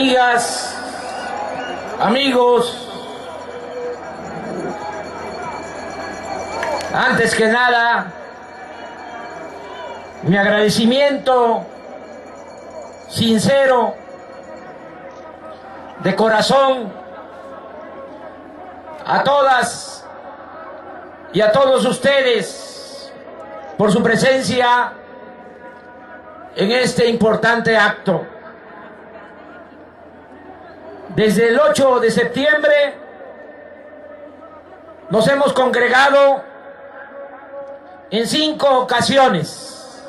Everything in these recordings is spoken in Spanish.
Amigas, amigos, antes que nada, mi agradecimiento sincero, de corazón, a todas y a todos ustedes por su presencia en este importante acto. Desde el 8 de septiembre nos hemos congregado en 5 ocasiones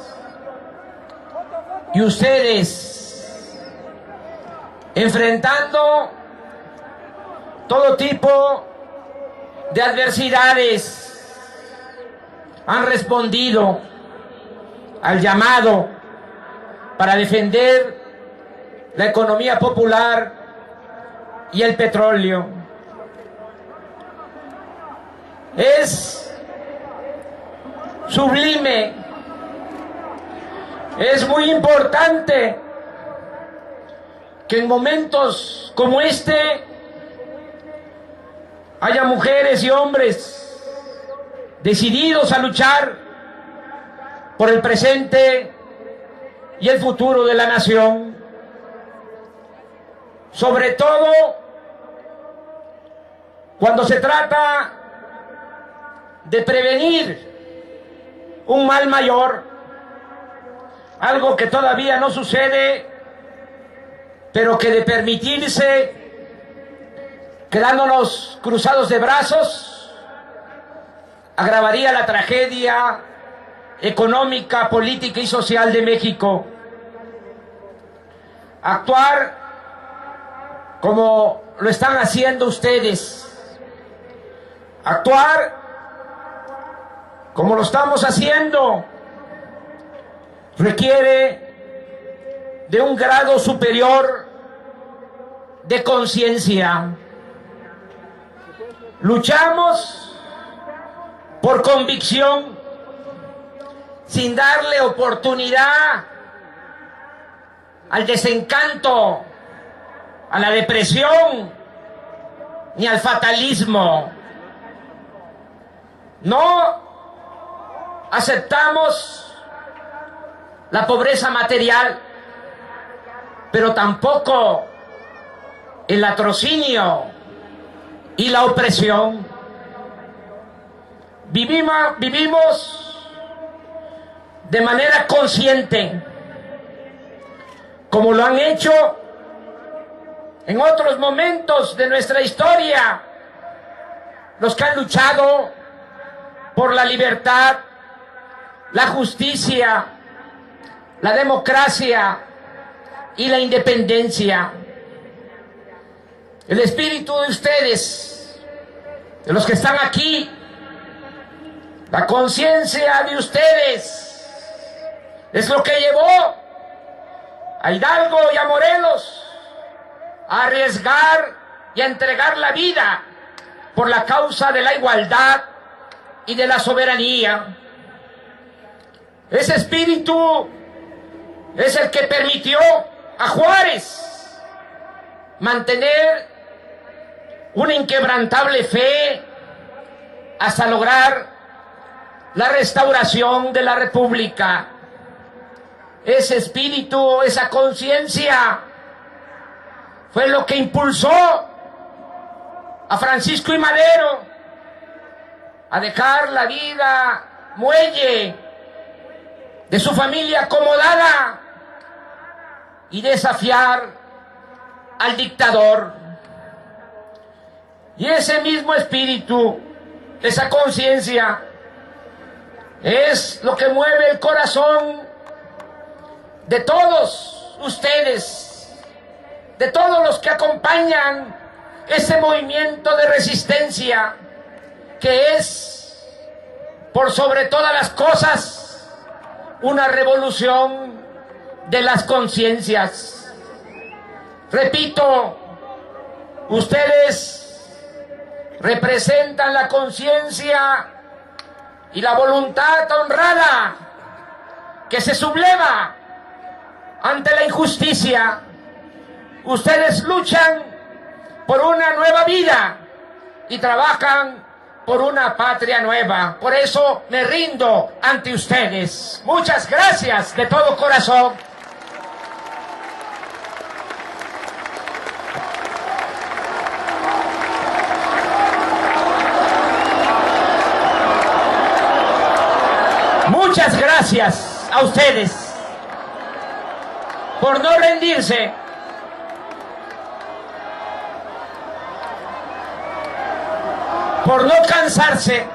y ustedes, enfrentando todo tipo de adversidades, han respondido al llamado para defender la economía popular y el petróleo. Es sublime, es muy importante que en momentos como este haya mujeres y hombres decididos a luchar por el presente y el futuro de la nación. Sobre todo cuando se trata de prevenir un mal mayor, algo que todavía no sucede, pero que de permitirse, quedándonos cruzados de brazos, agravaría la tragedia económica, política y social de México. Actuar como lo están haciendo ustedes, actuar como lo estamos haciendo, requiere de un grado superior de conciencia. Luchamos por convicción, sin darle oportunidad al desencanto, a la depresión, ni al fatalismo. No aceptamos la pobreza material, pero tampoco el latrocinio y la opresión. Vivimos de manera consciente, como lo han hecho en otros momentos de nuestra historia los que han luchado por la libertad, la justicia, la democracia y la independencia. El espíritu de ustedes, de los que están aquí, la conciencia de ustedes, es lo que llevó a Hidalgo y a Morelos a arriesgar y a entregar la vida por la causa de la igualdad y de la soberanía. Ese espíritu es el que permitió a Juárez mantener una inquebrantable fe hasta lograr la restauración de la República. Ese espíritu, esa conciencia fue lo que impulsó a Francisco I. Madero a dejar la vida muelle de su familia acomodada y desafiar al dictador. Y ese mismo espíritu, esa conciencia, es lo que mueve el corazón de todos ustedes, de todos los que acompañan ese movimiento de resistencia que es, por sobre todas las cosas, una revolución de las conciencias. Repito, ustedes representan la conciencia y la voluntad honrada que se subleva ante la injusticia, Ustedes luchan por una nueva vida y trabajan por una patria nueva. Por eso me rindo ante ustedes. Muchas gracias de todo corazón. Muchas gracias a ustedes por no rendirse, por no cansarse,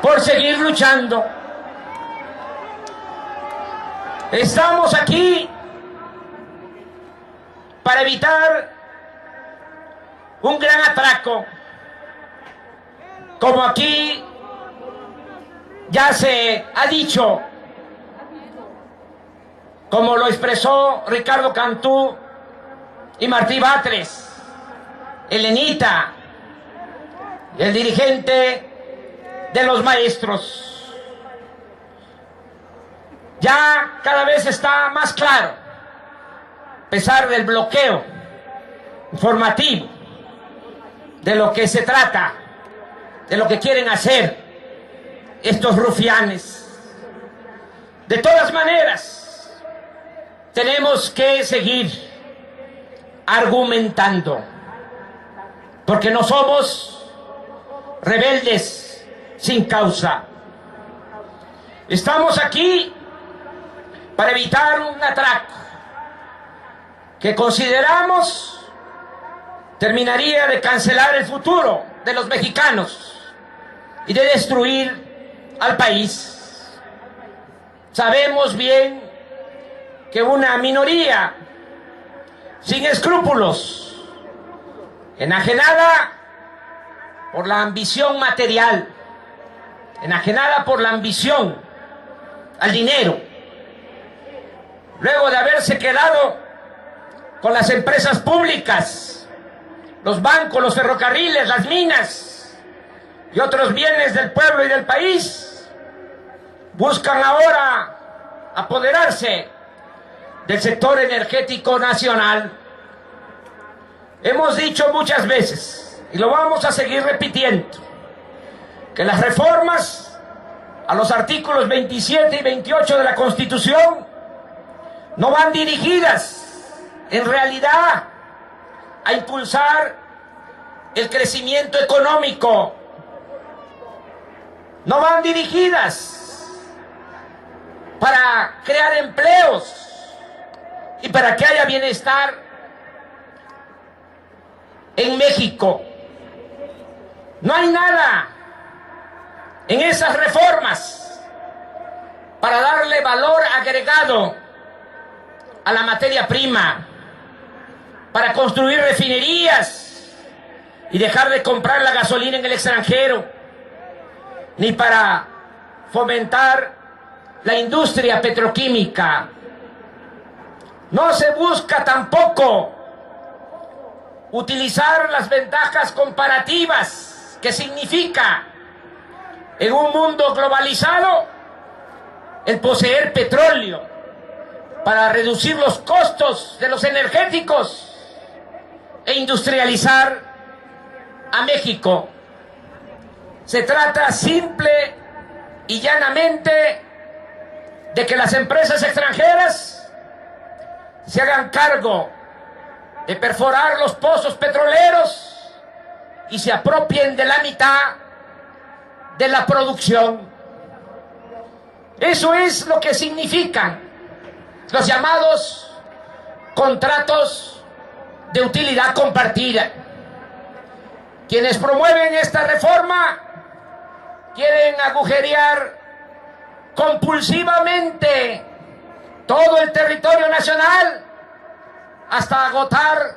por seguir luchando. Estamos aquí para evitar un gran atraco, como aquí ya se ha dicho, como lo expresó Ricardo Cantú y Martí Batres, Elenita, el dirigente de los maestros. Ya cada vez está más claro, a pesar del bloqueo informativo, de lo que se trata, de lo que quieren hacer estos rufianes. De todas maneras, tenemos que seguir argumentando, porque no somos rebeldes sin causa. Estamos aquí para evitar un atraco que consideramos terminaría de cancelar el futuro de los mexicanos y de destruir al país. Sabemos bien que una minoría sin escrúpulos, enajenada por la ambición material, enajenada por la ambición al dinero, luego de haberse quedado con las empresas públicas, los bancos, los ferrocarriles, las minas y otros bienes del pueblo y del país, buscan ahora apoderarse del sector energético nacional. Hemos dicho muchas veces, y lo vamos a seguir repitiendo, que las reformas a los artículos 27 y 28 de la Constitución no van dirigidas, en realidad, a impulsar el crecimiento económico. No van dirigidas para crear empleos y para que haya bienestar en México. No hay nada en esas reformas para darle valor agregado a la materia prima, para construir refinerías y dejar de comprar la gasolina en el extranjero, ni para fomentar la industria petroquímica. No se busca tampoco utilizar las ventajas comparativas que significa en un mundo globalizado el poseer petróleo para reducir los costos de los energéticos e industrializar a México. Se trata simple y llanamente de que las empresas extranjeras se hagan cargo de perforar los pozos petroleros y se apropien de la mitad de la producción. Eso es lo que significan los llamados contratos de utilidad compartida. Quienes promueven esta reforma quieren agujerear compulsivamente todo el territorio nacional hasta agotar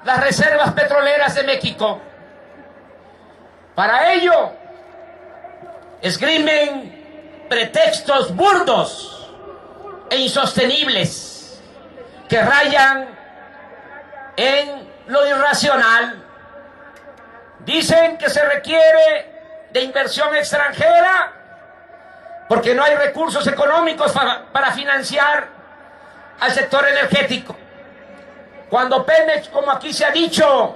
las reservas petroleras de México. Para ello, esgrimen pretextos burdos e insostenibles que rayan en lo irracional. Dicen que se requiere de inversión extranjera porque no hay recursos económicos para financiar al sector energético. Cuando Pemex, como aquí se ha dicho,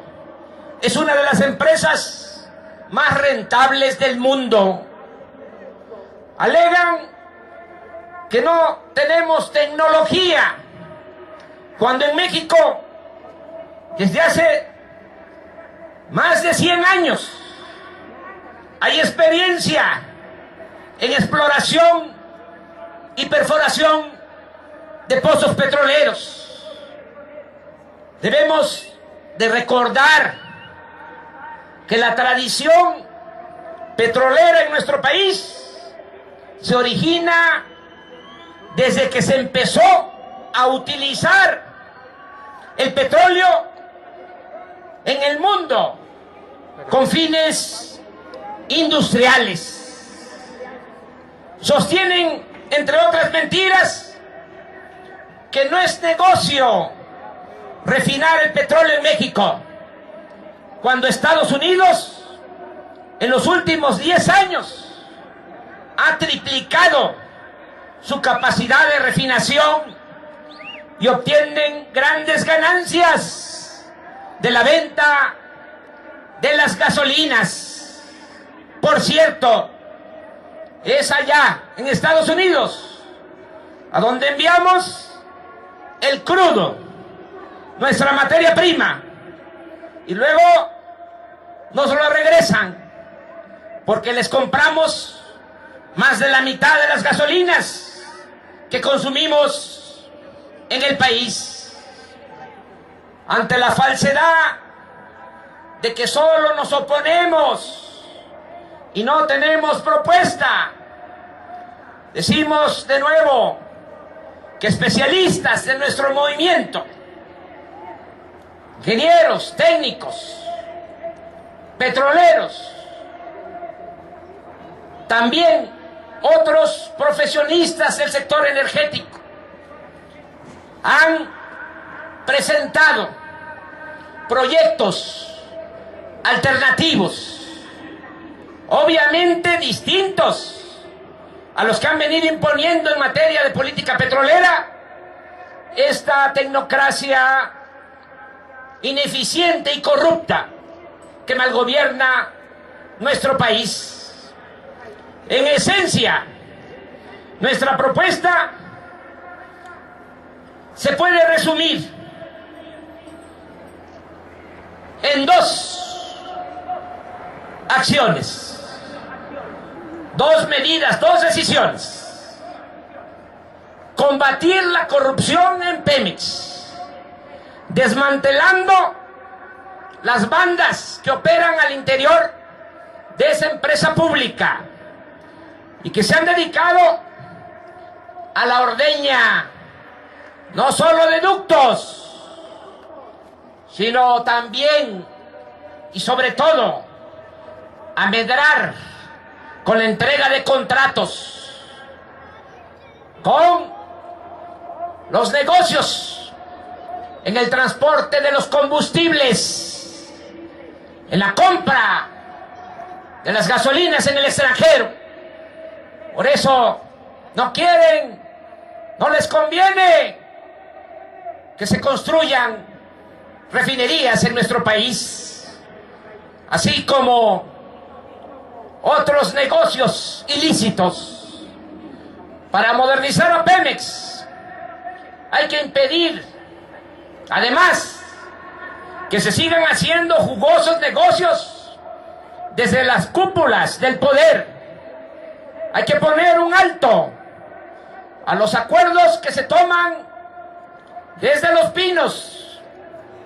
es una de las empresas más rentables del mundo. Alegan que no tenemos tecnología, cuando en México, desde hace más de 100 años, hay experiencia en exploración y perforación de pozos petroleros. Debemos de recordar que la tradición petrolera en nuestro país se origina desde que se empezó a utilizar el petróleo en el mundo con fines industriales. Sostienen, entre otras mentiras, que no es negocio refinar el petróleo en México, cuando Estados Unidos en los últimos 10 años ha triplicado su capacidad de refinación y obtienen grandes ganancias de la venta de las gasolinas. Por cierto, es allá en Estados Unidos a donde enviamos el crudo, nuestra materia prima, y luego nos lo regresan porque les compramos más de la mitad de las gasolinas que consumimos en el país. Ante la falsedad de que solo nos oponemos y no tenemos propuesta, decimos de nuevo que especialistas de nuestro movimiento, ingenieros, técnicos, petroleros, también otros profesionistas del sector energético, han presentado proyectos alternativos, obviamente distintos a los que han venido imponiendo en materia de política petrolera esta tecnocracia ineficiente y corrupta que malgobierna nuestro país. En esencia, nuestra propuesta se puede resumir en dos acciones, dos medidas, dos decisiones: combatir la corrupción en Pemex, desmantelando las bandas que operan al interior de esa empresa pública y que se han dedicado a la ordeña no solo de ductos, sino también y sobre todo a medrar con la entrega de contratos, con los negocios en el transporte de los combustibles, en la compra de las gasolinas en el extranjero. Por eso no quieren, no les conviene que se construyan refinerías en nuestro país, así como otros negocios ilícitos. Para modernizar a Pemex hay que impedir, además, que se sigan haciendo jugosos negocios desde las cúpulas del poder. Hay que poner un alto a los acuerdos que se toman desde Los Pinos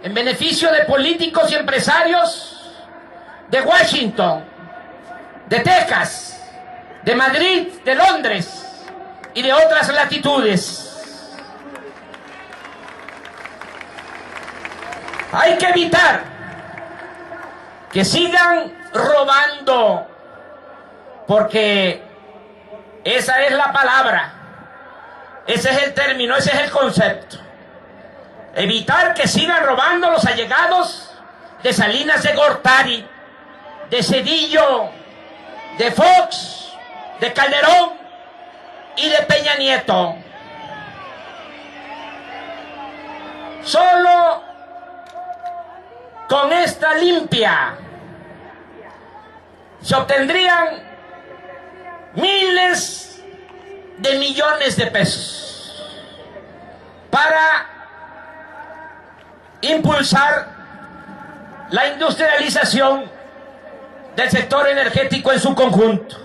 en beneficio de políticos y empresarios de Washington, de Texas, de Madrid, de Londres y de otras latitudes. Hay que evitar que sigan robando, porque esa es la palabra, ese es el término, ese es el concepto. Evitar que sigan robando los allegados de Salinas de Gortari, de Zedillo, de Fox, de Calderón y de Peña Nieto. Solo con esta limpia se obtendrían miles de millones de pesos para impulsar la industrialización del sector energético en su conjunto.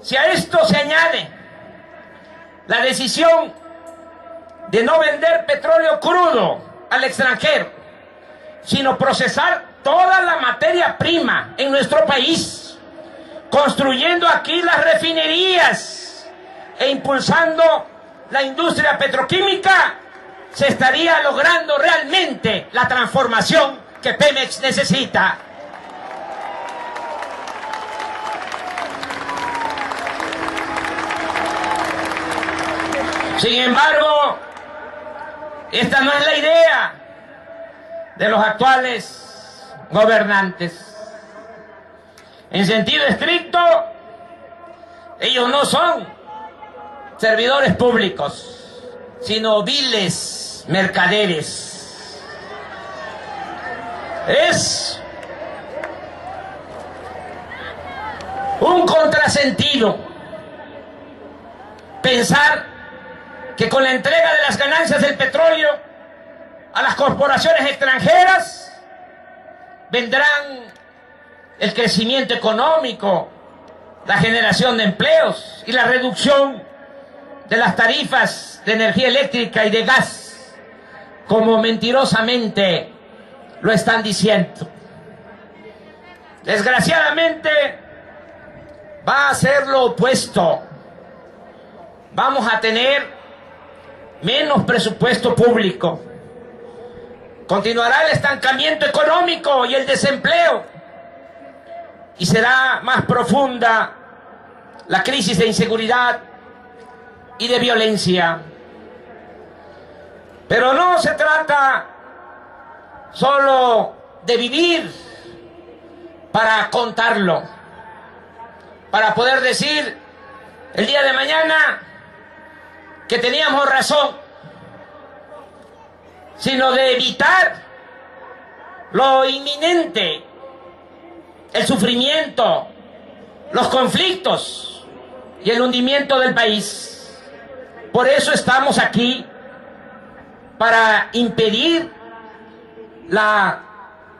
Si a esto se añade la decisión de no vender petróleo crudo al extranjero, sino procesar toda la materia prima en nuestro país, construyendo aquí las refinerías e impulsando la industria petroquímica, se estaría logrando realmente la transformación que Pemex necesita. Sin embargo, esta no es la idea de los actuales gobernantes. En sentido estricto, ellos no son servidores públicos, sino viles mercaderes. Es un contrasentido pensar que con la entrega de las ganancias del petróleo a las corporaciones extranjeras vendrán el crecimiento económico, la generación de empleos y la reducción de las tarifas de energía eléctrica y de gas, como mentirosamente lo están diciendo. Desgraciadamente va a ser lo opuesto. Vamos a tener menos presupuesto público. Continuará el estancamiento económico y el desempleo. Y será más profunda la crisis de inseguridad y de violencia. Pero no se trata solo de vivir para contarlo, para poder decir el día de mañana que teníamos razón, sino de evitar lo inminente, el sufrimiento, los conflictos y el hundimiento del país. Por eso estamos aquí, para impedir la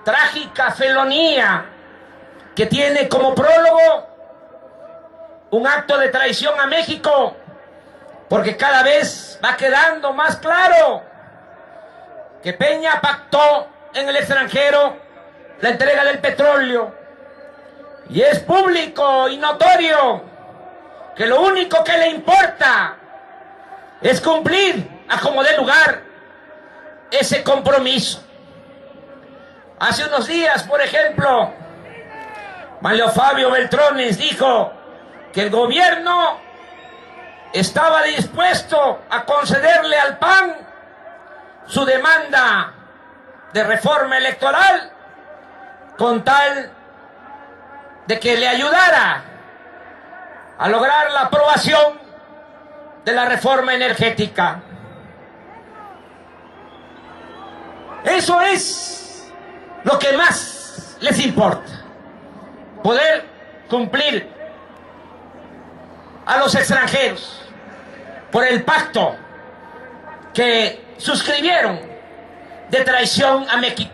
trágica felonía que tiene como prólogo un acto de traición a México, porque cada vez va quedando más claro que Peña pactó en el extranjero la entrega del petróleo, y es público y notorio que lo único que le importa es cumplir a como dé lugar ese compromiso. Hace unos días, por ejemplo, Manlio Fabio Beltrones dijo que el gobierno estaba dispuesto a concederle al PAN su demanda de reforma electoral con tal de que le ayudara a lograr la aprobación de la reforma energética. Eso es lo que más les importa, poder cumplir a los extranjeros por el pacto que suscribieron de traición a México.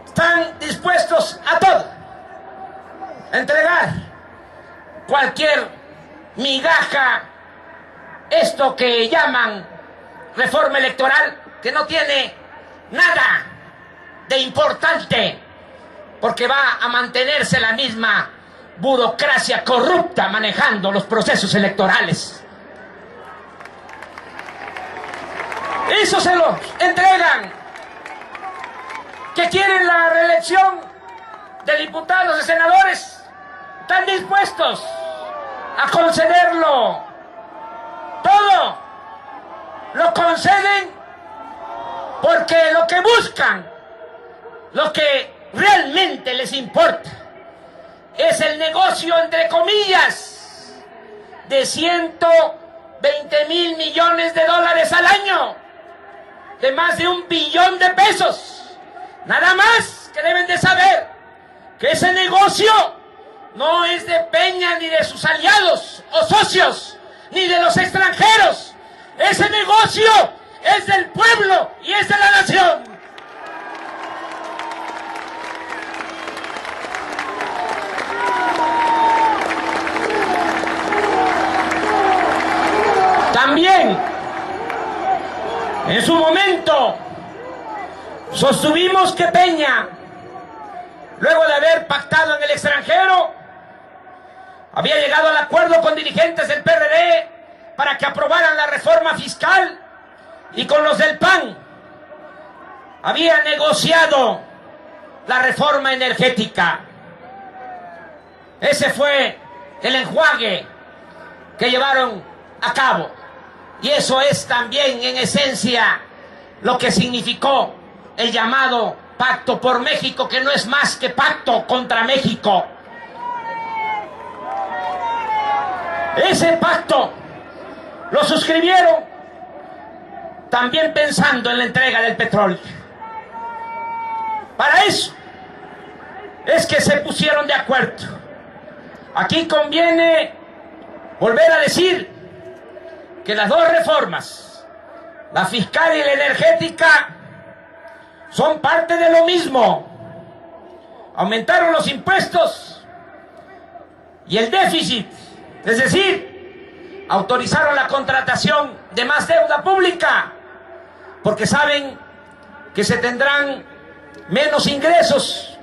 Están dispuestos a todo, a entregar cualquier migaja, esto que llaman reforma electoral, que no tiene nada de importante, porque va a mantenerse la misma burocracia corrupta manejando los procesos electorales. Eso se los entregan. Que quieren la reelección de diputados y senadores, están dispuestos a concederlo. Todo lo conceden porque lo que buscan, lo que realmente les importa, es el negocio, entre comillas, de 120,000 millones de dólares al año de más de 1 billón de pesos. Nada más que deben de saber que ese negocio no es de Peña ni de sus aliados o socios, ni de los extranjeros. Ese negocio es del pueblo y es de la nación. También, en su momento, sostuvimos que Peña, luego de haber pactado en el extranjero, había llegado al acuerdo con dirigentes del PRD para que aprobaran la reforma fiscal y con los del PAN había negociado la reforma energética. Ese fue el enjuague que llevaron a cabo. Y eso es también, en esencia, lo que significó el llamado Pacto por México, que no es más que pacto contra México. Ese pacto lo suscribieron también pensando en la entrega del petróleo. Para eso es que se pusieron de acuerdo. Aquí conviene volver a decir que las dos reformas, la fiscal y la energética, son parte de lo mismo. Aumentaron los impuestos y el déficit, es decir, autorizaron la contratación de más deuda pública, porque saben que se tendrán menos ingresos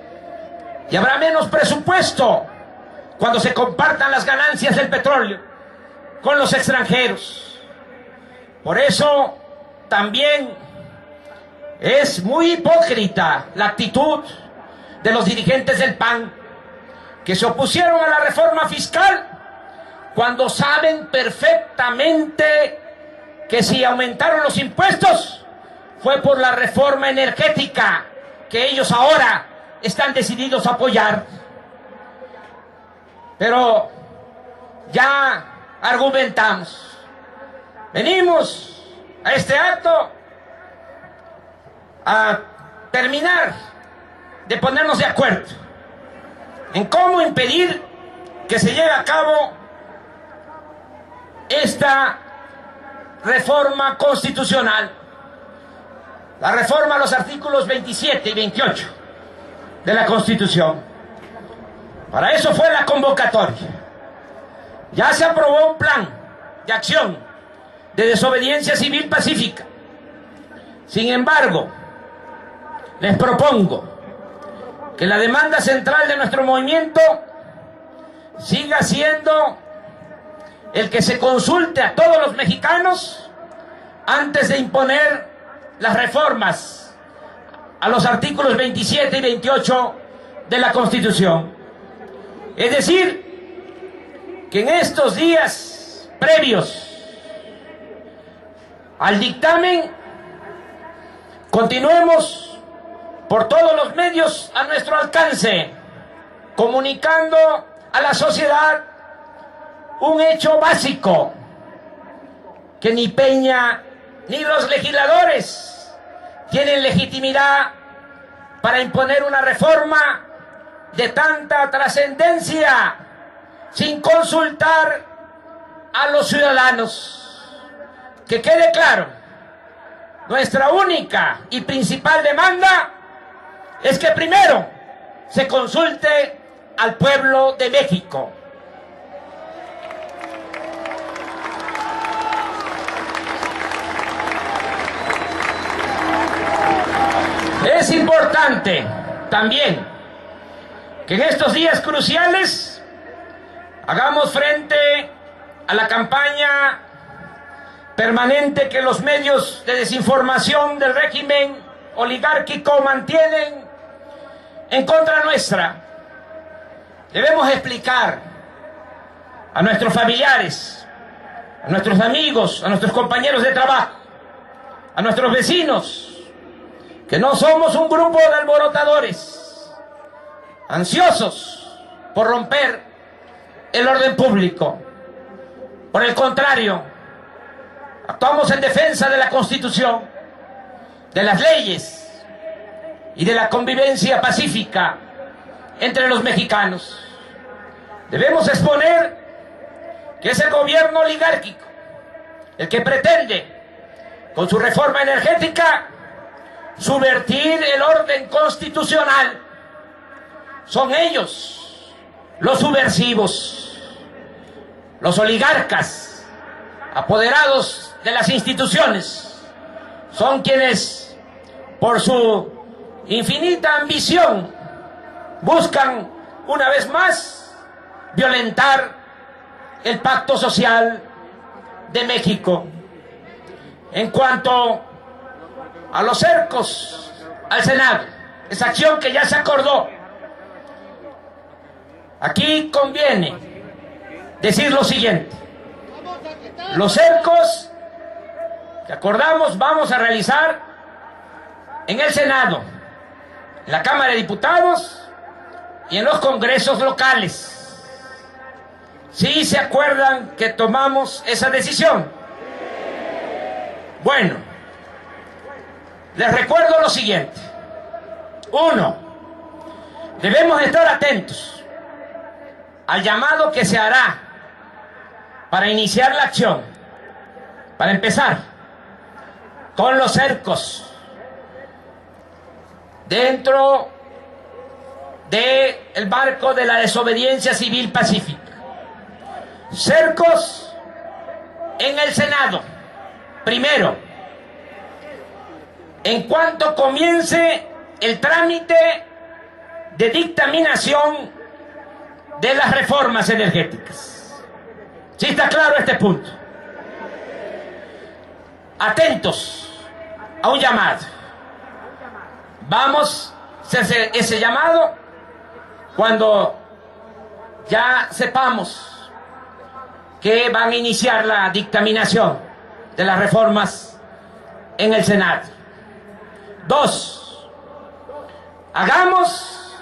y habrá menos presupuesto cuando se compartan las ganancias del petróleo con los extranjeros. Por eso también es muy hipócrita la actitud de los dirigentes del PAN, que se opusieron a la reforma fiscal cuando saben perfectamente que si aumentaron los impuestos fue por la reforma energética que ellos ahora están decididos a apoyar. Pero ya argumentamos. Venimos a este acto a terminar de ponernos de acuerdo en cómo impedir que se lleve a cabo esta reforma constitucional, la reforma a los artículos 27 y 28 de la Constitución. Para eso fue la convocatoria. Ya se aprobó un plan de acción de desobediencia civil pacífica. Sin embargo, les propongo que la demanda central de nuestro movimiento siga siendo el que se consulte a todos los mexicanos antes de imponer las reformas a los artículos 27 y 28 de la Constitución. Es decir, que en estos días previos al dictamen continuemos por todos los medios a nuestro alcance, comunicando a la sociedad un hecho básico, que ni Peña ni los legisladores tienen legitimidad para imponer una reforma de tanta trascendencia sin consultar a los ciudadanos. Que quede claro, nuestra única y principal demanda es que primero se consulte al pueblo de México. Es importante también que en estos días cruciales hagamos frente a la campaña permanente que los medios de desinformación del régimen oligárquico mantienen en contra nuestra. Debemos explicar a nuestros familiares, a nuestros amigos, a nuestros compañeros de trabajo, a nuestros vecinos, que no somos un grupo de alborotadores ansiosos por romper el orden público. Por el contrario, actuamos en defensa de la Constitución de las leyes y de la convivencia pacífica entre los mexicanos. Debemos exponer que es el gobierno oligárquico el que pretende, con su reforma energética, subvertir el orden constitucional. Son ellos los subversivos, los oligarcas, apoderados de las instituciones. Son quienes, por su infinita ambición, buscan una vez más violentar el pacto social de México. En cuanto a los cercos al Senado, esa acción que ya se acordó, aquí conviene decir lo siguiente: los cercos que acordamos vamos a realizar en el Senado, en la Cámara de Diputados y en los congresos locales. ¿Sí se acuerdan que tomamos esa decisión? Bueno, les recuerdo lo siguiente. 1. Debemos estar atentos al llamado que se hará para iniciar la acción. Para empezar, con los cercos dentro del marco de la desobediencia civil pacífica. Cercos en el Senado. Primero, en cuanto comience el trámite de dictaminación de las reformas energéticas. ¿Sí está claro este punto? Atentos a un llamado. Vamos a hacer ese llamado cuando ya sepamos que van a iniciar la dictaminación de las reformas en el Senado. 2. Hagamos,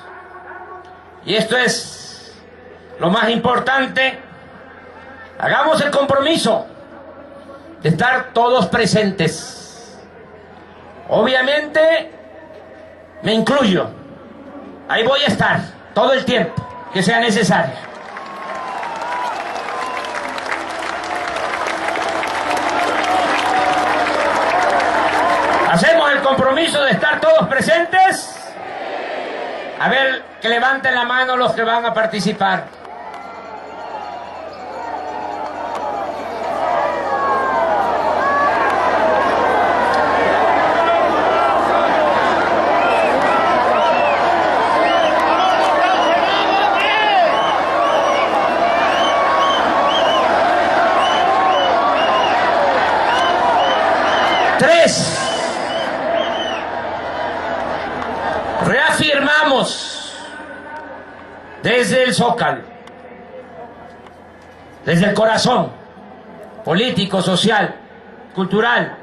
y esto es lo más importante, hagamos el compromiso de estar todos presentes. Obviamente me incluyo, ahí voy a estar todo el tiempo que sea necesario. ¿Hacemos el compromiso de estar todos presentes? A ver, que levanten la mano los que van a participar. Tres. Reafirmamos desde el Zócalo, desde el corazón político, social, cultural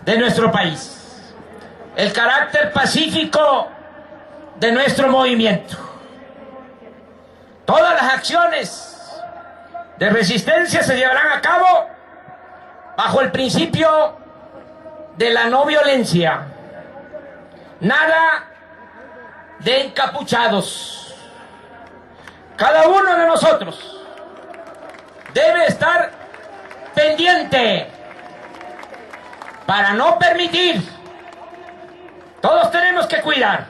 de nuestro país, el carácter pacífico de nuestro movimiento. Todas las acciones de resistencia se llevarán a cabo bajo el principio de la no violencia. Nada de encapuchados. Cada uno de nosotros debe estar pendiente para no permitir, todos tenemos que cuidar,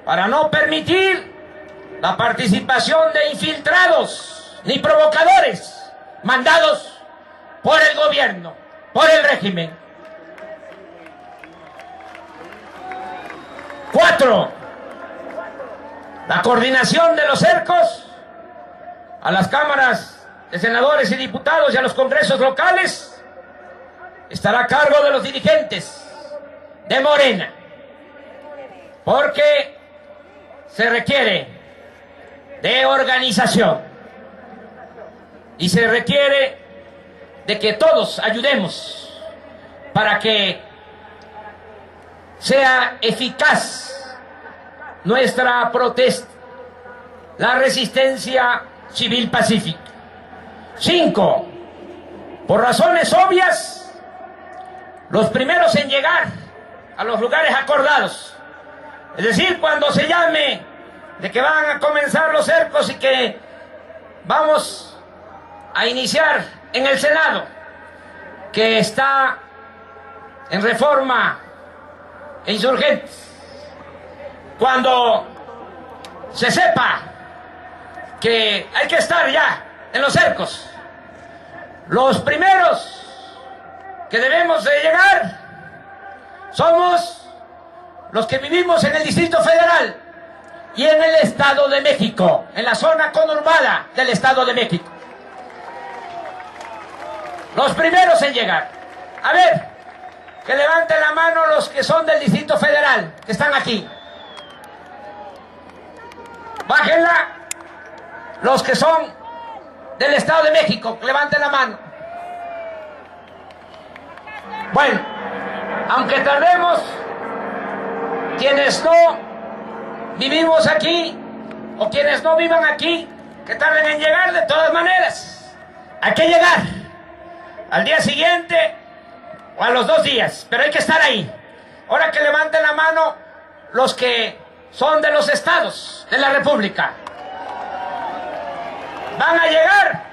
para no permitir la participación de infiltrados ni provocadores mandados por el gobierno, por el régimen. 4. La coordinación de los cercos a las cámaras de senadores y diputados y a los congresos locales estará a cargo de los dirigentes de Morena, porque se requiere de organización y se requiere de que todos ayudemos para que sea eficaz nuestra protesta, la resistencia civil pacífica. 5. Por razones obvias, los primeros en llegar a los lugares acordados. Es decir, cuando se llame de que van a comenzar los cercos y que vamos a iniciar en el Senado, que está en Reforma e Insurgentes, cuando se sepa que hay que estar ya en los cercos, los primeros que debemos de llegar somos los que vivimos en el Distrito Federal y en el Estado de México, en la zona conurbada del Estado de México. Los primeros en llegar. A ver, que levanten la mano los que son del Distrito Federal, que están aquí. Bájenla. Los que son del Estado de México, que levanten la mano. Bueno, aunque tardemos, quienes no vivimos aquí o quienes no vivan aquí, que tarden en llegar de todas maneras. Hay que llegar al día siguiente o a los 2 días, pero hay que estar ahí. Ahora que levanten la mano los que son de los estados de la República. ¿Van a llegar?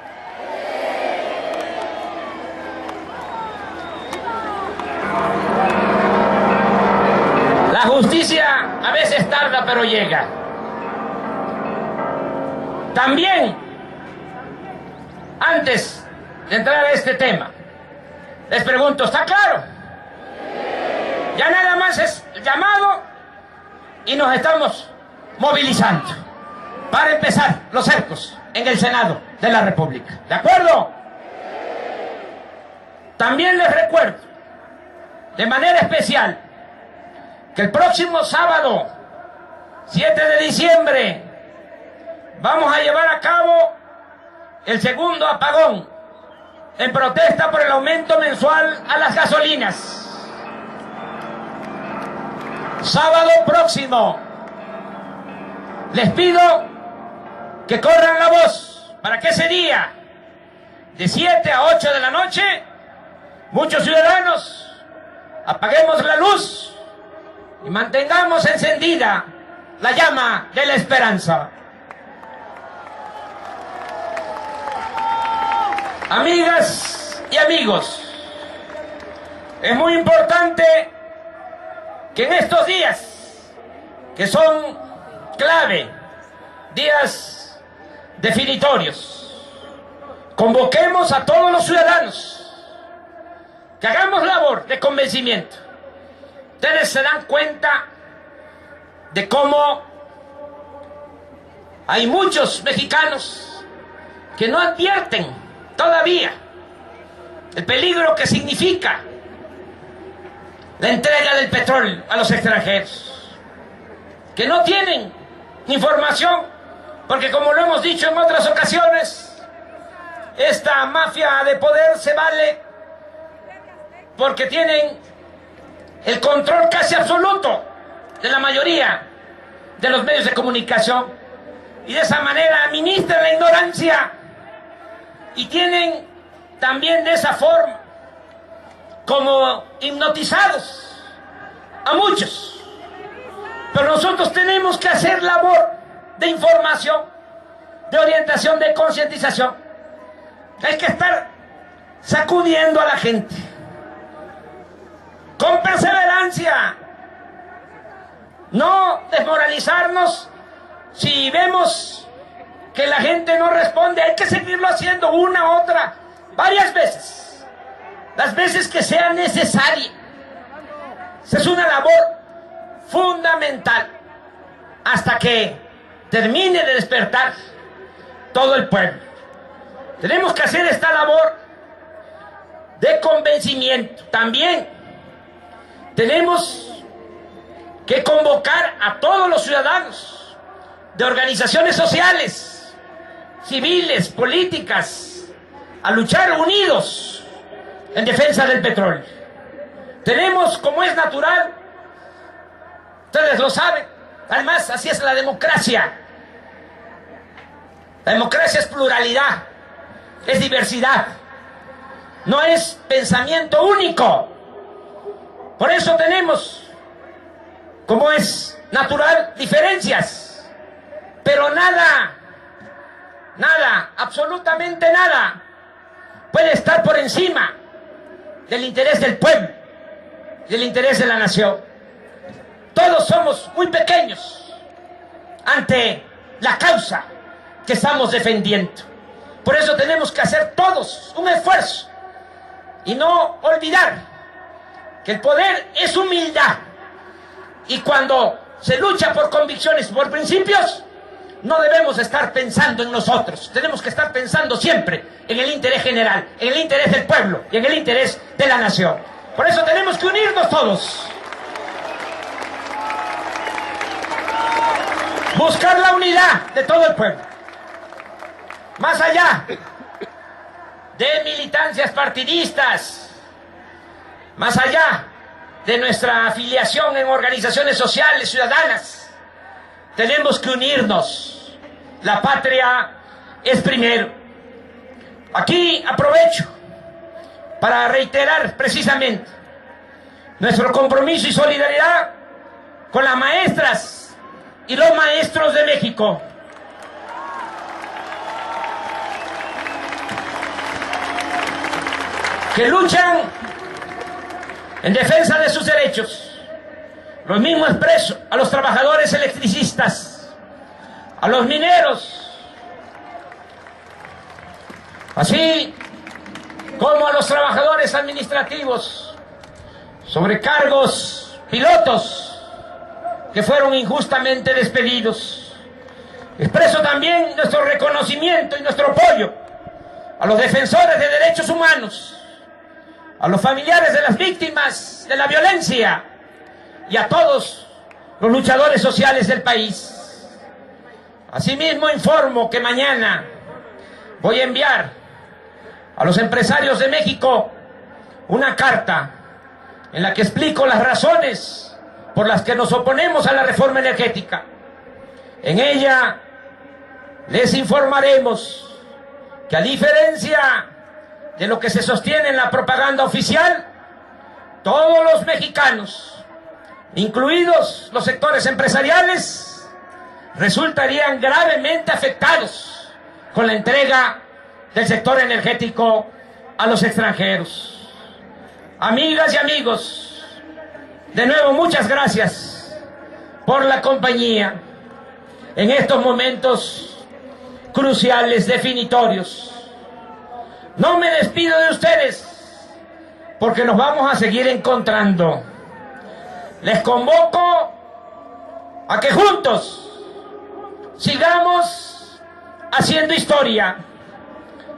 La justicia a veces tarda, pero llega. También, antes de entrar a este tema, les pregunto, ¿está claro? Ya nada más es el llamado y nos estamos movilizando para empezar los cercos en el Senado de la República. ¿De acuerdo? También les recuerdo, de manera especial, que el próximo sábado, 7 de diciembre, vamos a llevar a cabo el segundo apagón en protesta por el aumento mensual a las gasolinas. Sábado próximo. Les pido que corran la voz para que ese día, de 7 a 8 de la noche, muchos ciudadanos apaguemos la luz y mantengamos encendida la llama de la esperanza. Amigas y amigos, es muy importante que en estos días, que son clave, días definitorios, convoquemos a todos los ciudadanos, que hagamos labor de convencimiento. Ustedes se dan cuenta de cómo hay muchos mexicanos que no advierten todavía el peligro que significa la entrega del petróleo a los extranjeros, que no tienen información, porque como lo hemos dicho en otras ocasiones, esta mafia de poder se vale porque tienen el control casi absoluto de la mayoría de los medios de comunicación y de esa manera administran la ignorancia y tienen también de esa forma como hipnotizados a muchos. Pero nosotros tenemos que hacer labor de información, de orientación, de concientización. Hay que estar sacudiendo a la gente con perseverancia, no desmoralizarnos si vemos que la gente no responde. Hay que seguirlo haciendo una, otra, varias veces, las veces que sea necesaria. Esa es una labor fundamental hasta que termine de despertar todo el pueblo. Tenemos que hacer esta labor de convencimiento. También tenemos que convocar a todos los ciudadanos de organizaciones sociales, civiles, políticas, a luchar unidos en defensa del petróleo. Tenemos, como es natural, ustedes lo saben, además así es la democracia. La democracia es pluralidad, es diversidad, no es pensamiento único. Por eso tenemos, como es natural, diferencias, pero nada, absolutamente nada, puede estar por encima del interés del pueblo, del interés de la nación. Todos somos muy pequeños ante la causa que estamos defendiendo. Por eso tenemos que hacer todos un esfuerzo y no olvidar que el poder es humildad. Y cuando se lucha por convicciones, por principios, no debemos estar pensando en nosotros. Tenemos que estar pensando siempre en el interés general, en el interés del pueblo y en el interés de la nación. Por eso tenemos que unirnos todos. Buscar la unidad de todo el pueblo. Más allá de militancias partidistas, más allá de nuestra afiliación en organizaciones sociales, ciudadanas, tenemos que unirnos. La patria es primero. Aquí aprovecho para reiterar precisamente nuestro compromiso y solidaridad con las maestras y los maestros de México. Que luchan en defensa de sus derechos. Lo mismo expreso a los trabajadores electricistas, a los mineros, así como a los trabajadores administrativos, sobrecargos, pilotos que fueron injustamente despedidos. Expreso también nuestro reconocimiento y nuestro apoyo a los defensores de derechos humanos, a los familiares de las víctimas de la violencia y a todos los luchadores sociales del país. Asimismo, informo que mañana voy a enviar a los empresarios de México una carta en la que explico las razones por las que nos oponemos a la reforma energética. En ella les informaremos que, a diferencia de lo que se sostiene en la propaganda oficial, todos los mexicanos, incluidos los sectores empresariales, resultarían gravemente afectados con la entrega del sector energético a los extranjeros. Amigas y amigos, de nuevo muchas gracias por la compañía en estos momentos cruciales, definitorios. No me despido de ustedes porque nos vamos a seguir encontrando. Les convoco a que juntos sigamos haciendo historia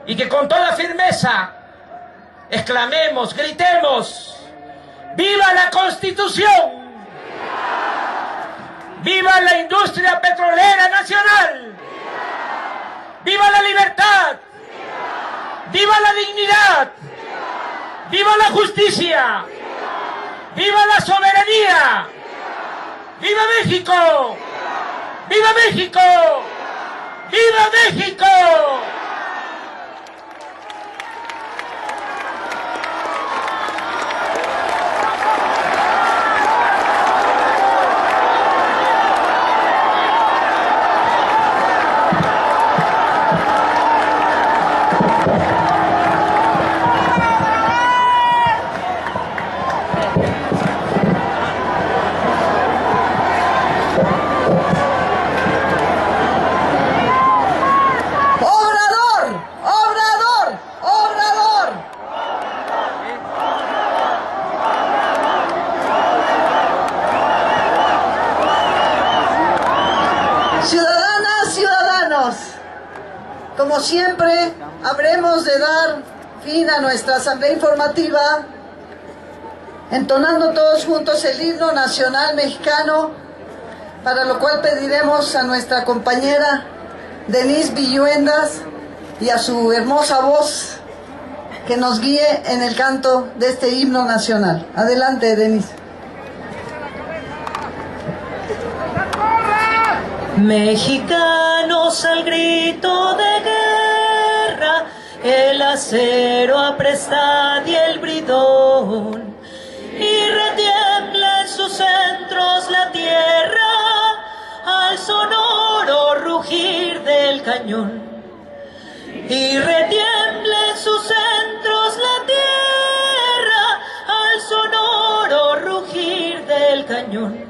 y que con toda firmeza exclamemos, gritemos: ¡viva la Constitución! ¡Viva la industria petrolera nacional! ¡Viva la libertad! ¡Viva la dignidad! ¡Viva la justicia! ¡Viva la soberanía! ¡Viva México! ¡Viva México! ¡Viva México! Como siempre, habremos de dar fin a nuestra asamblea informativa entonando todos juntos el himno nacional mexicano, para lo cual pediremos a nuestra compañera Denise Villuendas y a su hermosa voz que nos guíe en el canto de este himno nacional. Adelante, Denise. Mexicanos al grito de guerra, el acero apresta y el bridón, y retiene cañón, y retiemble en sus centros la tierra al sonoro rugir del cañón.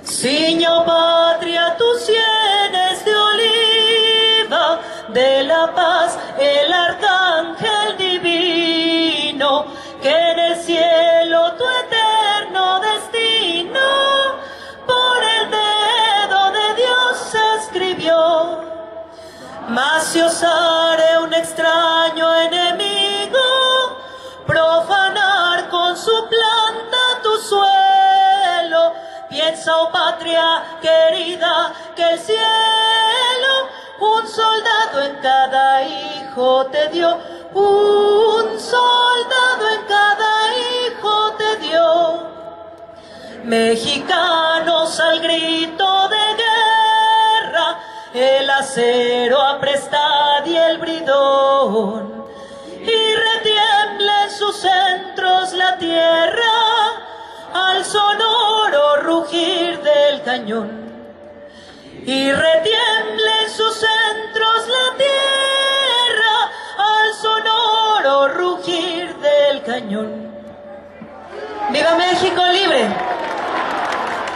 Ciña, oh patria, tus sienes de oliva, de la paz el arcángel divino, que en el cielo tu eterno destino por el dedo de Dios escribió. Mas si osare un extraño enemigo profanar con su planta tu suelo, piensa, oh patria querida, que el cielo un soldado en cada hijo te dio, un soldado en cada hijo te dio. Mexicanos al grito de guerra, el acero aprestad y el bridón, y retiembla en sus centros la tierra al sonoro rugir del cañón, y retiembla en sus centros la tierra al sonoro rugir del cañón. ¡Viva México libre!